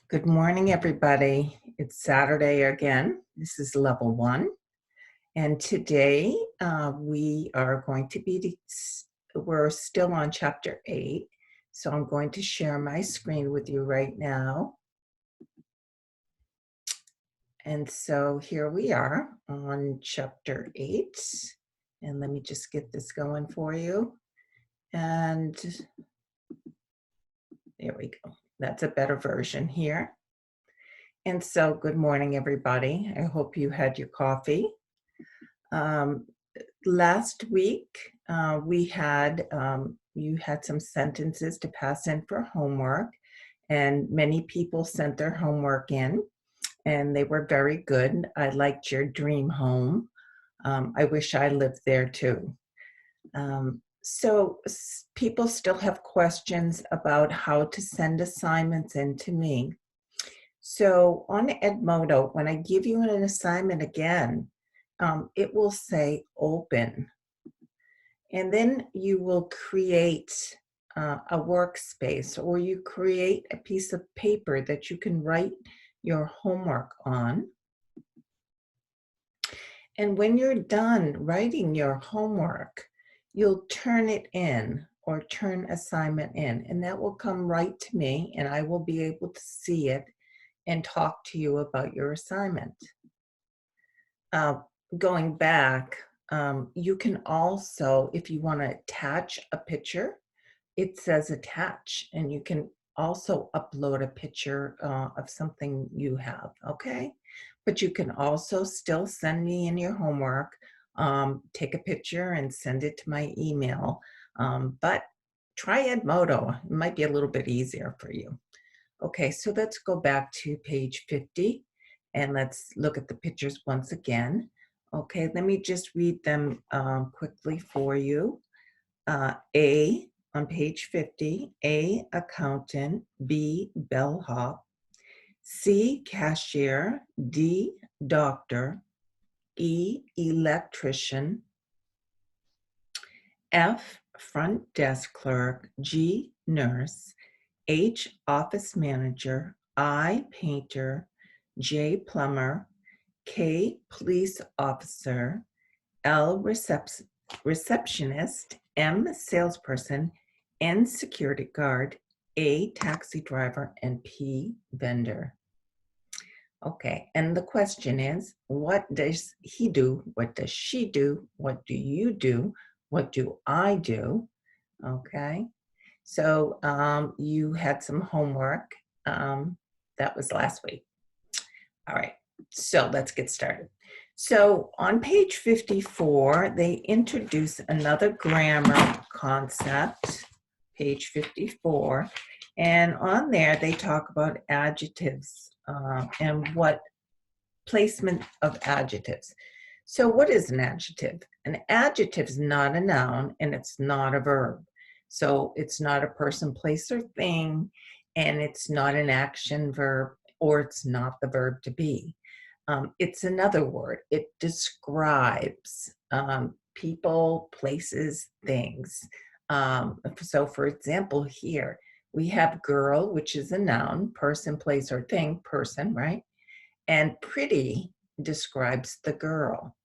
Good morning, everybody. It's Saturday again. This is level 1. And today we are going to be, we're still on chapter 8. So I'm going to share my screen with you right now. And so here we are on chapter 8. And let me just get this going for you. And there we go. That's a better version here. And so good morning, everybody. I hope you had your coffee. Last week, you had some sentences to pass in for homework, and many people sent their homework in, and they were very good. I liked your dream home. I wish I lived there too. So people still have questions about how to send assignments in to me. So on Edmodo, when I give you an assignment again, it will say open. And then you will create a workspace, or you create a piece of paper that you can write your homework on. And when you're done writing your homework, you'll turn it in, or turn assignment in, and that will come right to me, and I will be able to see it and talk to you about your assignment. Going back, you can also, if you want to attach a picture, it says attach, and you can also upload a picture of something you have, okay? But you can also still send me in your homework, take a picture and send it to my email. But try Edmodo, it might be a little bit easier for you. Okay, so let's go back to page 50 and let's look at the pictures once again. Okay, let me just read them quickly for you. A, on page 50, A, accountant, B, bellhop, C, cashier, D, doctor, E, electrician, F, front desk clerk, G, nurse, H, office manager, I, painter, J, plumber, K, police officer, L, receptionist, M, salesperson, N, security guard, A, taxi driver, and P, vendor. Okay, and the question is, what does he do? What does she do? What do you do? What do I do? Okay, so you had some homework. That was last week. All right, so let's get started. So on page 54, they introduce another grammar concept, page 54, and on there they talk about adjectives and what placement of adjectives. So what is an adjective? An adjective is not a noun and it's not a verb. So it's not a person, place, or thing, and it's not an action verb, or it's not the verb to be. It's another word. It describes people, places, things. So for example, here we have girl, which is a noun, person, place, or thing, person, right? And pretty describes the girl.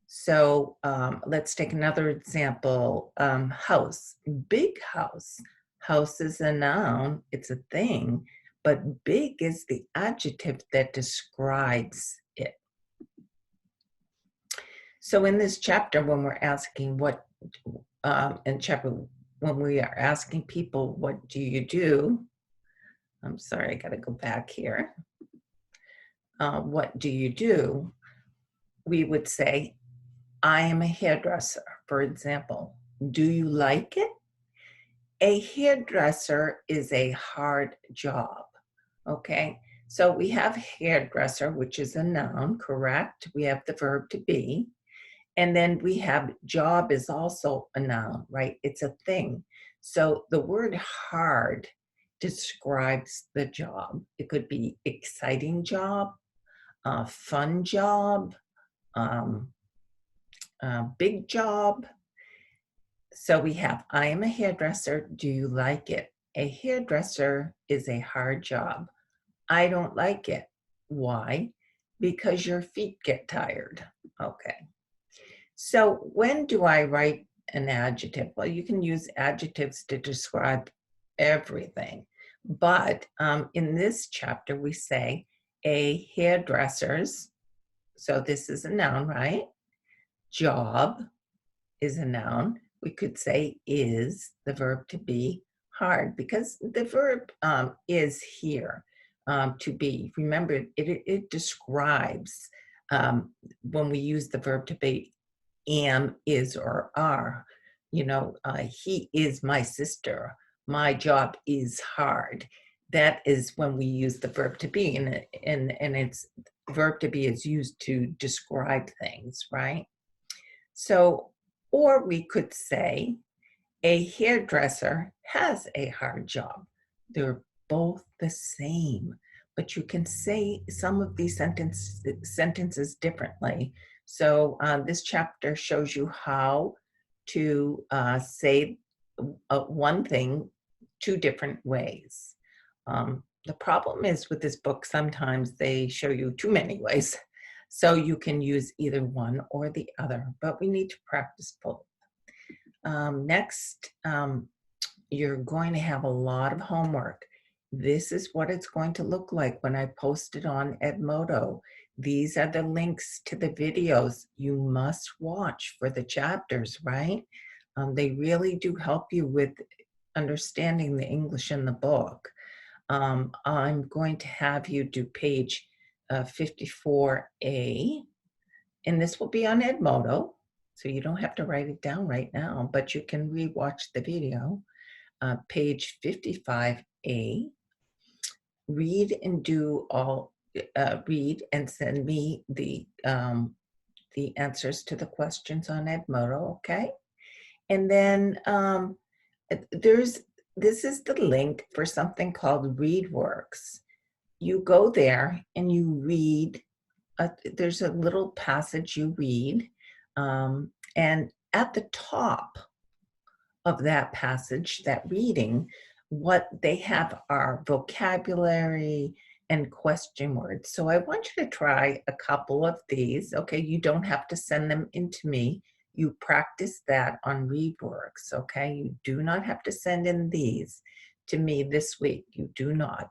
So let's take another example. House, big house. House is a noun, it's a thing, but big is the adjective that describes it. So in this chapter, when we're asking when we are asking people, what do you do? I'm sorry, I got to go back here. What do you do? We would say, I am a hairdresser, for example. Do you like it? A hairdresser is a hard job, okay? So we have hairdresser, which is a noun, correct? We have the verb to be. And then we have job is also a noun, right? It's a thing. So the word hard describes the job. It could be exciting job, fun job, big job. So we have, I am a hairdresser. Do you like it? A hairdresser is a hard job. I don't like it. Why? Because your feet get tired. Okay. So when do I write an adjective? Well, you can use adjectives to describe everything. But in this chapter, we say a hairdresser's, so this is a noun, right? Job is a noun. We could say is, the verb to be, hard, because the verb is here, to be. Remember, it describes, when we use the verb to be, am, is, or are. You know, he is my sister. My job is hard. That is when we use the verb to be, and it's verb to be is used to describe things, right? So, or we could say a hairdresser has a hard job. They're both the same, but you can say some of these sentences differently. So this chapter shows you how to say one thing two different ways. The problem is with this book, sometimes they show you too many ways. So you can use either one or the other, but we need to practice both. Next, you're going to have a lot of homework. This is what it's going to look like when I post it on Edmodo. These are the links to the videos you must watch for the chapters, right? They really do help you with understanding the English in the book. I'm going to have you do page 54A, and this will be on Edmodo, so you don't have to write it down right now, but you can rewatch the video. Page 55A, read and do all, read and send me the answers to the questions on Edmodo, okay? And then this is the link for something called ReadWorks. You go there and you read, there's a little passage you read, and at the top of that passage, that reading, what they have are vocabulary and question words. So I want you to try a couple of these. Okay, you don't have to send them in to me. You practice that on ReadWorks, okay? You do not have to send in these to me this week. You do not.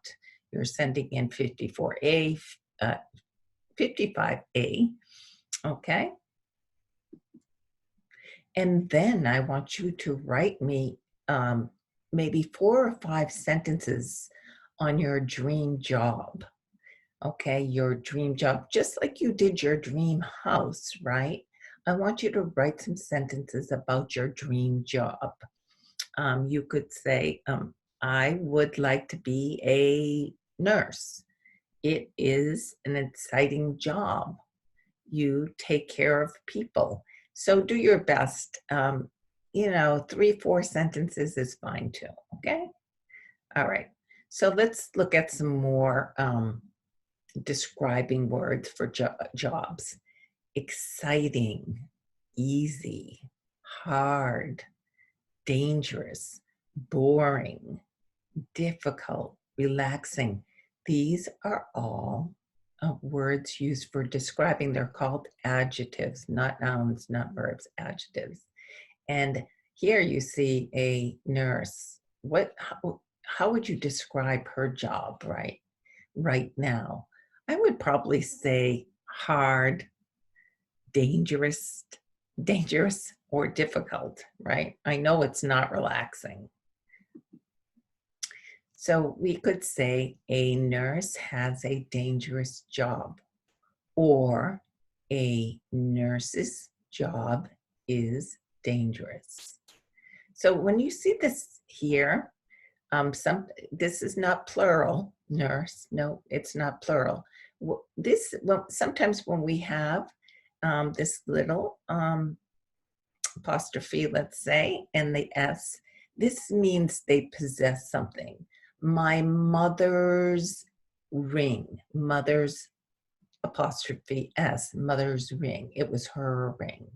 You're sending in 54A, 55A, okay? And then I want you to write me maybe 4 or 5 sentences on your dream job. Okay, your dream job, just like you did your dream house, right? I want you to write some sentences about your dream job. You could say, I would like to be a nurse. It is an exciting job. You take care of people. So do your best. 3, 4 sentences is fine too, okay? All right, so let's look at some more describing words for jobs. Exciting, easy, hard, dangerous, boring, difficult, relaxing. These are all words used for describing. They're called adjectives, not nouns, not verbs, adjectives. And here you see a nurse. How would you describe her job right now? I would probably say hard, dangerous, or difficult, right? I know it's not relaxing. So we could say a nurse has a dangerous job, or a nurse's job is dangerous. So when you see this here, this is not plural, nurse. No, it's not plural. Sometimes when we have this little apostrophe, let's say, and the S, this means they possess something. My mother's ring, mother's apostrophe S, mother's ring. It was her ring.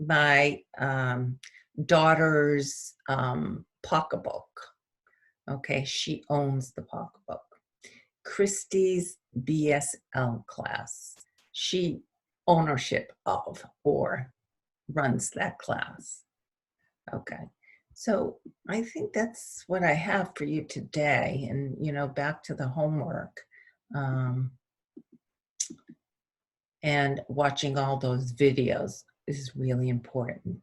My daughter's pocketbook. Okay, she owns the pocketbook. Christie's BSL class. She ownership of or runs that class. Okay. So I think that's what I have for you today. And, back to the homework. Um, and watching all those videos is really important.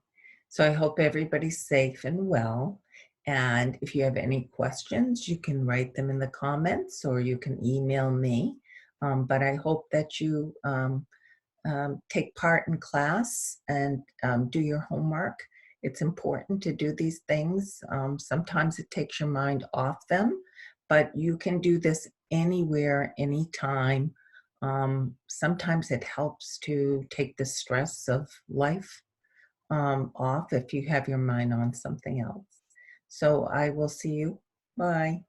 So I hope everybody's safe and well. And if you have any questions, you can write them in the comments or you can email me. But I hope that you take part in class and do your homework. It's important to do these things. Sometimes it takes your mind off them, but you can do this anywhere, anytime. Sometimes it helps to take the stress of life off if you have your mind on something else. So I will see you. Bye.